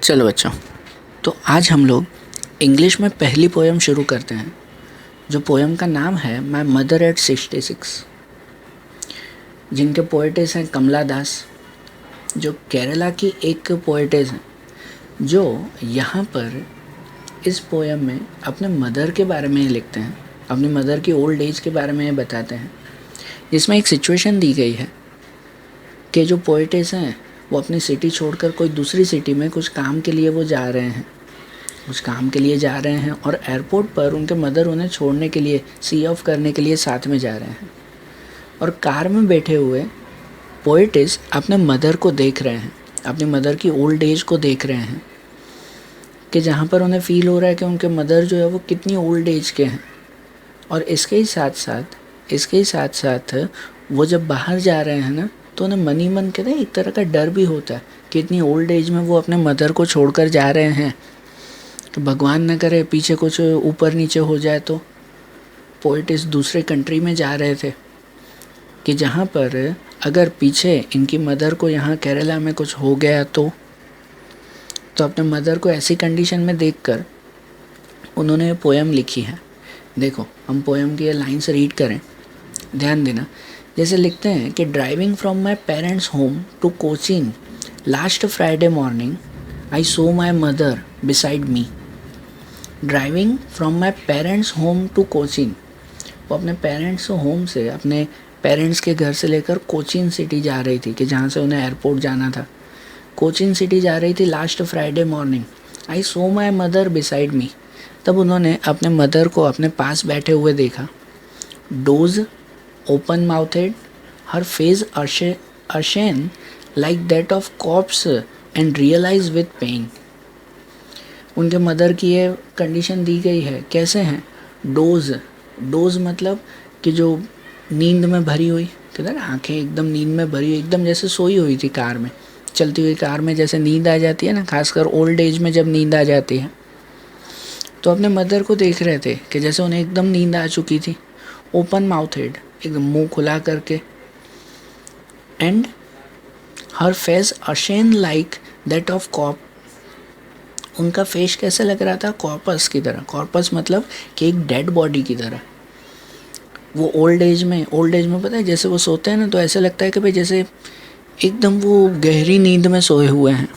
चलो बच्चों, तो आज हम लोग इंग्लिश में पहली पोएम शुरू करते हैं, जो पोएम का नाम है माय मदर एट 66, जिनके पोएटेस हैं कमला दास, जो केरला की एक पोएटेस हैं, जो यहाँ पर इस पोएम में अपने मदर के बारे में लिखते हैं, अपनी मदर की ओल्ड एज के बारे में बताते हैं, जिसमें एक सिचुएशन दी गई है कि जो पोएटेस हैं वो अपनी सिटी छोड़कर कोई दूसरी सिटी में कुछ काम के लिए वो जा रहे हैं और एयरपोर्ट पर उनके मदर उन्हें छोड़ने के लिए सी ऑफ करने के लिए साथ में जा रहे हैं। और कार में बैठे हुए पोएटिस अपने मदर को देख रहे हैं, अपनी मदर की ओल्ड एज को देख रहे हैं कि जहाँ पर उन्हें फील हो रहा है कि उनके मदर जो है वो कितनी ओल्ड एज के हैं। और इसके ही साथ साथ वो जब बाहर जा रहे हैं ना, तो उन्हें मन ही मन कहते हैं एक तरह का डर भी होता है कि इतनी ओल्ड एज में वो अपने मदर को छोड़कर जा रहे हैं कि भगवान न करे पीछे कुछ ऊपर नीचे हो जाए। तो पोएटिस दूसरे कंट्री में जा रहे थे कि जहाँ पर अगर पीछे इनकी मदर को यहाँ केरला में कुछ हो गया तो अपने मदर को ऐसी कंडीशन में देखकर उन्होंने ये पोएम लिखी है। देखो, हम पोएम की ये लाइन्स रीड करें, ध्यान देना। जैसे लिखते हैं कि driving from my parents home to Cochin last Friday morning I saw my mother beside me. Driving from my parents home to Cochin, वो अपने पेरेंट्स होम से, अपने पेरेंट्स के घर से लेकर कोचीन सिटी जा रही थी कि जहाँ से उन्हें एयरपोर्ट जाना था। कोचीन सिटी जा रही थी last Friday morning. I saw my mother beside मी, तब उन्होंने अपने मदर को अपने पास बैठे हुए देखा। Dose open mouthed, her face ashen like that of corpse and realized with pain। उनके मदर की ये कंडीशन दी गई है। कैसे हैं? डोज मतलब कि जो नींद में भरी हुई, कहते हैं ना, आँखें एकदम नींद में भरी हुई, एकदम जैसे सोई हुई थी कार में, चलती हुई कार में जैसे नींद आ जाती है ना, खासकर ओल्ड एज में जब नींद आ जाती है। तो अपने मदर को देख रहे थे कि जैसे उन्हें एकदम नींद आ चुकी थी। ओपन माउथेड, एकदम मुंह खुला करके। And her face ashen like that of corpse, उनका फेस कैसे लग रहा था? कॉर्पस की तरह। कॉर्पस मतलब कि एक डेड बॉडी की तरह। वो ओल्ड एज में पता है जैसे वो सोते हैं ना, तो ऐसे लगता है कि भाई जैसे एकदम वो गहरी नींद में सोए हुए हैं।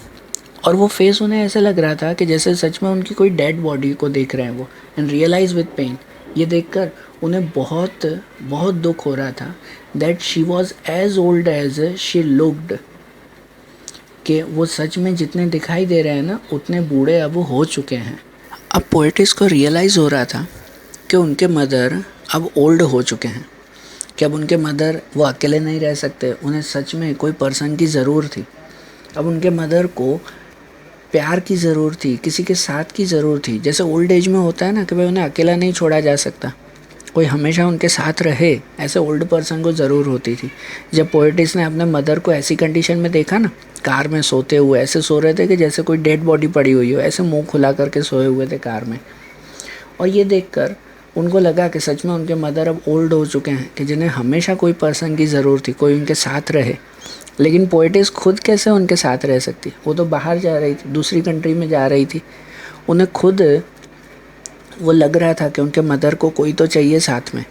और वो फेस उन्हें ऐसे लग रहा था कि जैसे सच में उनकी कोई डेड बॉडी को देख रहे हैं वो। एंड रियलाइज विद पेन, ये देखकर उन्हें बहुत दुख हो रहा था। That she was as old as she looked, कि वो सच में जितने दिखाई दे रहे हैं ना, उतने बूढ़े अब वो हो चुके हैं। अब पोएटिस को रियलाइज़ हो रहा था कि उनके मदर अब ओल्ड हो चुके हैं, कि अब उनके मदर वो अकेले नहीं रह सकते, उन्हें सच में कोई पर्सन की ज़रूरत थी। अब उनके मदर को प्यार की ज़रूरत थी, किसी के साथ की ज़रूरत थी। जैसे ओल्ड एज में होता है ना कि भाई उन्हें अकेला नहीं छोड़ा जा सकता, कोई हमेशा उनके साथ रहे, ऐसे ओल्ड पर्सन को ज़रूर होती थी। जब पोएटिस ने अपने मदर को ऐसी कंडीशन में देखा ना, कार में सोते हुए, ऐसे सो रहे थे कि जैसे कोई डेड बॉडी पड़ी हुई हो, ऐसे मुंह खुला करके सोए हुए थे कार में। और ये देखकर उनको लगा कि सच में उनके मदर अब ओल्ड हो चुके हैं, कि जिन्हें हमेशा कोई पर्सन की ज़रूरत थी, कोई उनके साथ रहे। लेकिन पोएटिस खुद कैसे उनके साथ रह सकती? वो तो बाहर जा रही थी, दूसरी कंट्री में जा रही थी। उन्हें खुद वो लग रहा था कि उनके मदर को कोई तो चाहिए साथ में,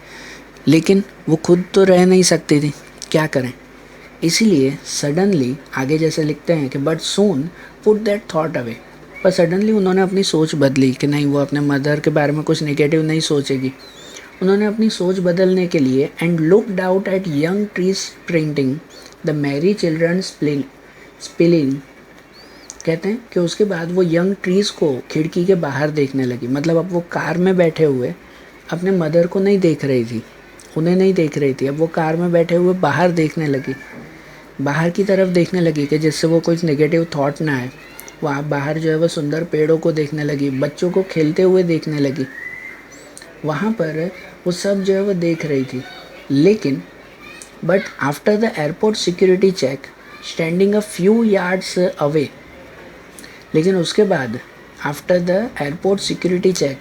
लेकिन वो खुद तो रह नहीं सकती थी, क्या करें? इसीलिए सडनली आगे जैसे लिखते हैं कि but soon put that thought away, पर सडनली उन्होंने अपनी सोच बदली कि नहीं, वो अपने मदर के बारे में कुछ नेगेटिव नहीं सोचेगी। उन्होंने अपनी सोच बदलने के लिए and looked out at young trees printing the Mary children spilling, कहते हैं कि उसके बाद वो यंग ट्रीज़ को खिड़की के बाहर देखने लगी। मतलब अब वो कार में बैठे हुए अपने मदर को नहीं देख रही थी, उन्हें नहीं देख रही थी। अब वो कार में बैठे हुए बाहर देखने लगी, बाहर की तरफ देखने लगी कि जिससे वो कुछ नेगेटिव थॉट ना आए। वहाँ बाहर जो है वो सुंदर पेड़ों को देखने लगी, बच्चों को खेलते हुए देखने लगी। वहाँ पर वो सब जो है वो देख रही थी। लेकिन but after the airport security check standing a few yards away, लेकिन उसके बाद after the airport security check,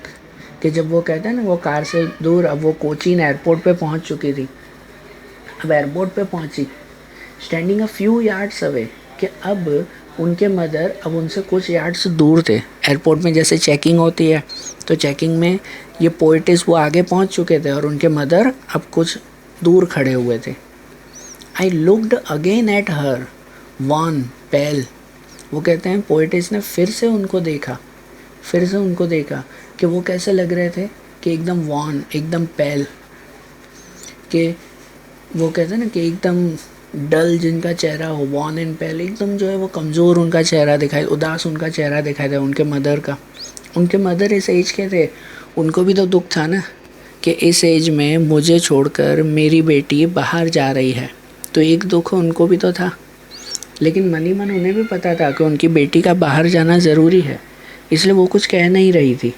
कि जब वो कहते हैं ना वो कार से दूर, अब वो कोचीन एयरपोर्ट पे पहुंच चुकी थी, अब एयरपोर्ट पे पहुंची, standing a few yards away, कि अब उनके मदर अब उनसे कुछ यार्ड्स दूर थे। एयरपोर्ट में जैसे चेकिंग होती है, तो चेकिंग में ये पोइटिस वो आगे पहुंच चुके थे और उनके मदर अब कुछ दूर खड़े हुए थे। I looked again at her, wan pale. वो कहते हैं पोइटिस ने फिर से उनको देखा कि वो कैसे लग रहे थे, कि एकदम वॉन, एकदम पेल, कि वो कहते हैं ना कि एकदम डल जिनका चेहरा हो, वॉन एंड पेल, एकदम जो है वो कमज़ोर उनका चेहरा दिखाई, उदास उनका चेहरा दिखाई दे उनके मदर का। उनके मदर इस एज के थे, उनको भी तो दुख था ना कि इस एज में मुझे छोड़कर मेरी बेटी बाहर जा रही है, तो एक दुख उनको भी तो था। लेकिन मनी मन उन्हें भी पता था कि उनकी बेटी का बाहर जाना ज़रूरी है, इसलिए वो कुछ कह नहीं रही थी,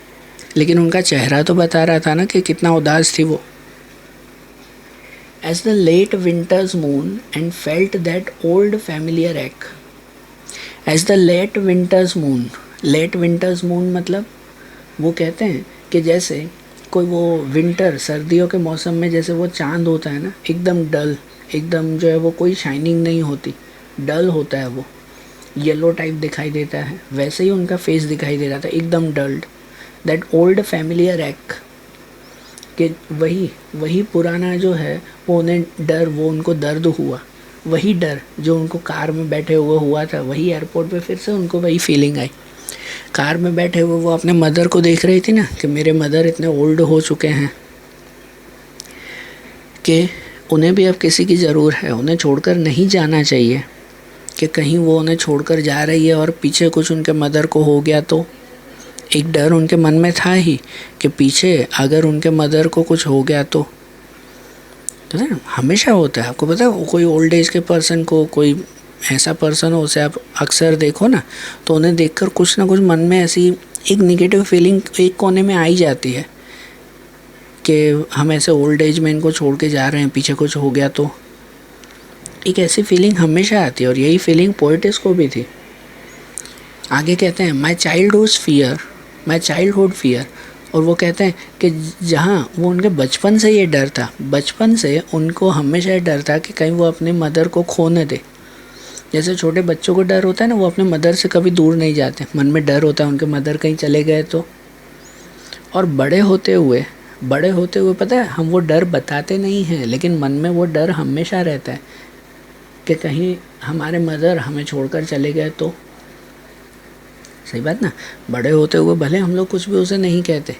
लेकिन उनका चेहरा तो बता रहा था ना कि कितना उदास थी वो। As the late winter's moon and felt that old familiar ache. As the late winter's moon मतलब वो कहते हैं कि जैसे कोई वो विंटर, सर्दियों के मौसम में जैसे वो चांद होता है ना, एकदम डल, एकदम जो है वो कोई शाइनिंग नहीं होती, डल होता है, वो येलो टाइप दिखाई देता है, वैसे ही उनका फेस दिखाई दे रहा था, एकदम dulled. That old familiar act, कि वही पुराना जो है वो उन्हें डर, वो उनको दर्द हुआ, वही डर जो उनको कार में बैठे हुए हुआ था, वही एयरपोर्ट पे फिर से उनको वही फीलिंग आई। कार में बैठे हुए वो अपने मदर को देख रही थी ना कि मेरे मदर इतने ओल्ड हो चुके हैं कि उन्हें भी अब किसी की ज़रूर है, उन्हें छोड़कर नहीं जाना चाहिए, कि कहीं वो उन्हें छोड़कर जा रही है और पीछे कुछ उनके मदर को हो गया तो। एक डर उनके मन में था ही कि पीछे अगर उनके मदर को कुछ हो गया तो ना हमेशा होता है। आपको पता है, कोई ओल्ड एज के पर्सन को, कोई ऐसा पर्सन हो उसे आप अक्सर देखो ना, तो उन्हें देखकर कुछ ना कुछ मन में ऐसी एक निगेटिव फीलिंग एक कोने में आई जाती है कि हम ऐसे ओल्ड एज में इनको छोड़ के जा रहे हैं, पीछे कुछ हो गया तो। एक ऐसी फीलिंग हमेशा आती है और यही फीलिंग पोइटिस को भी थी। आगे कहते हैं माई चाइल्डहुड फियर, और वो कहते हैं कि जहाँ वो उनके बचपन से ये डर था, बचपन से उनको हमेशा ये डर था कि कहीं वो अपनी मदर को खो न दे। जैसे छोटे बच्चों को डर होता है ना, वो अपने मदर से कभी दूर नहीं जाते, मन में डर होता है उनके मदर कहीं चले गए तो। और बड़े होते हुए पता है, हम वो डर बताते नहीं हैं, लेकिन मन में वो डर हमेशा रहता है कि कहीं हमारे मदर हमें छोड़कर चले गए तो। सही बात ना। बड़े होते हुए भले हम लोग कुछ भी उसे नहीं कहते,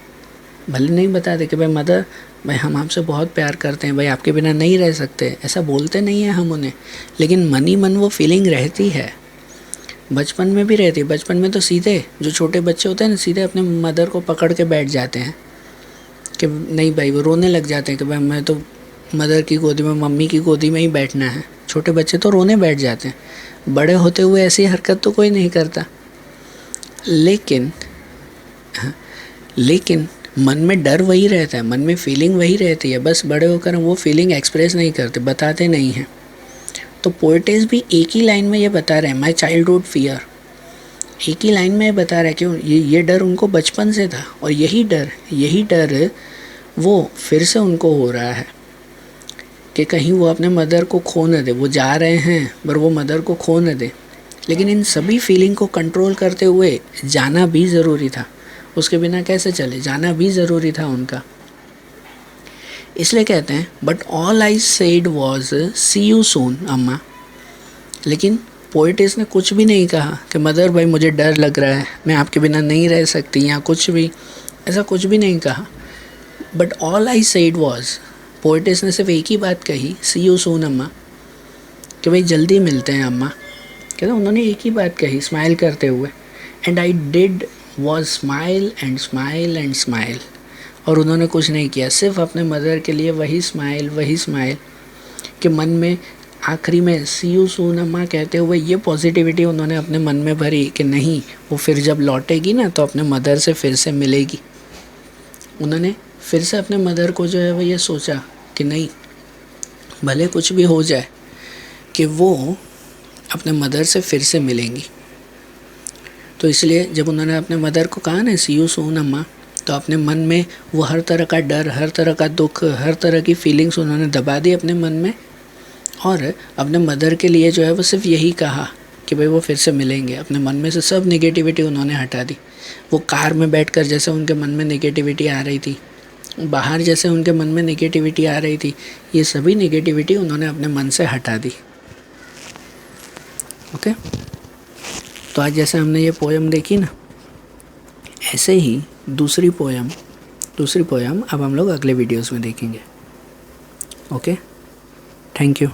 भले नहीं बताते कि भाई मदर, भाई हम आपसे बहुत प्यार करते हैं, भाई आपके बिना नहीं रह सकते, ऐसा बोलते नहीं हैं हम उन्हें, लेकिन मन ही मन वो फीलिंग रहती है। बचपन में भी रहती है। बचपन में तो सीधे जो छोटे बच्चे होते हैं ना, सीधे अपने मदर को पकड़ के बैठ जाते हैं कि नहीं भाई, वो रोने लग जाते हैं कि भाई मैं तो मदर की गोदी में, मम्मी की गोदी में ही बैठना है। छोटे बच्चे तो रोने बैठ जाते हैं। बड़े होते हुए ऐसी हरकत तो कोई नहीं करता, लेकिन मन में डर वही रहता है, मन में फीलिंग वही रहती है, बस बड़े होकर हम वो फीलिंग एक्सप्रेस नहीं करते, बताते नहीं हैं। तो पोइटिस भी एक ही लाइन में ये बता रहे हैं, माई चाइल्डहुड फियर, एक ही लाइन में ये बता रहा है कि ये डर उनको बचपन से था, और यही डर वो फिर से उनको हो रहा है कि कहीं वो अपने मदर को खो न दे। वो जा रहे हैं पर वो मदर को खो न दे, लेकिन इन सभी फीलिंग को कंट्रोल करते हुए जाना भी ज़रूरी था। उसके बिना कैसे चले, जाना भी ज़रूरी था उनका। इसलिए कहते हैं but all I said was see you soon Amma. लेकिन पोइटिस ने कुछ भी नहीं कहा कि मदर भाई मुझे डर लग रहा है, मैं आपके बिना नहीं रह सकती, या कुछ भी, ऐसा कुछ भी नहीं कहा। But all I said was, पोइटिस ने सिर्फ एक ही बात कही, सी यू सून अम्मा, कि भाई जल्दी मिलते हैं अम्मा। कहते उन्होंने एक ही बात कही स्माइल करते हुए, and I did was smile and smile and smile. और उन्होंने कुछ नहीं किया, सिर्फ अपने मदर के लिए वही स्माइल कि मन में आखिरी में सी यू सून अम्मा कहते हुए ये पॉजिटिविटी उन्होंने अपने मन में भरी कि नहीं, वो फिर जब लौटेगी ना तो अपने मदर से फिर से मिलेगी। उन्होंने फिर से अपने मदर को जो है वो ये सोचा कि नहीं, भले कुछ भी हो जाए, कि वो अपने मदर से फिर से मिलेंगी। तो इसलिए जब उन्होंने अपने मदर को कहा ना सी यू सून अम्मा, तो अपने मन में वो हर तरह का डर, हर तरह का दुख, हर तरह की फीलिंग्स उन्होंने दबा दी अपने मन में, और अपने मदर के लिए जो है वो सिर्फ यही कहा कि भाई वो फिर से मिलेंगे। अपने मन में से सब नेगेटिविटी उन्होंने हटा दी। वो कार में बैठकर जैसे उनके मन में नेगेटिविटी आ रही थी, बाहर जैसे उनके मन में नेगेटिविटी आ रही थी, ये सभी नेगेटिविटी उन्होंने अपने मन से हटा दी। ओके, तो आज जैसे हमने ये पोयम देखी ना, ऐसे ही दूसरी पोयम अब हम लोग अगले वीडियोस में देखेंगे। Okay, thank you.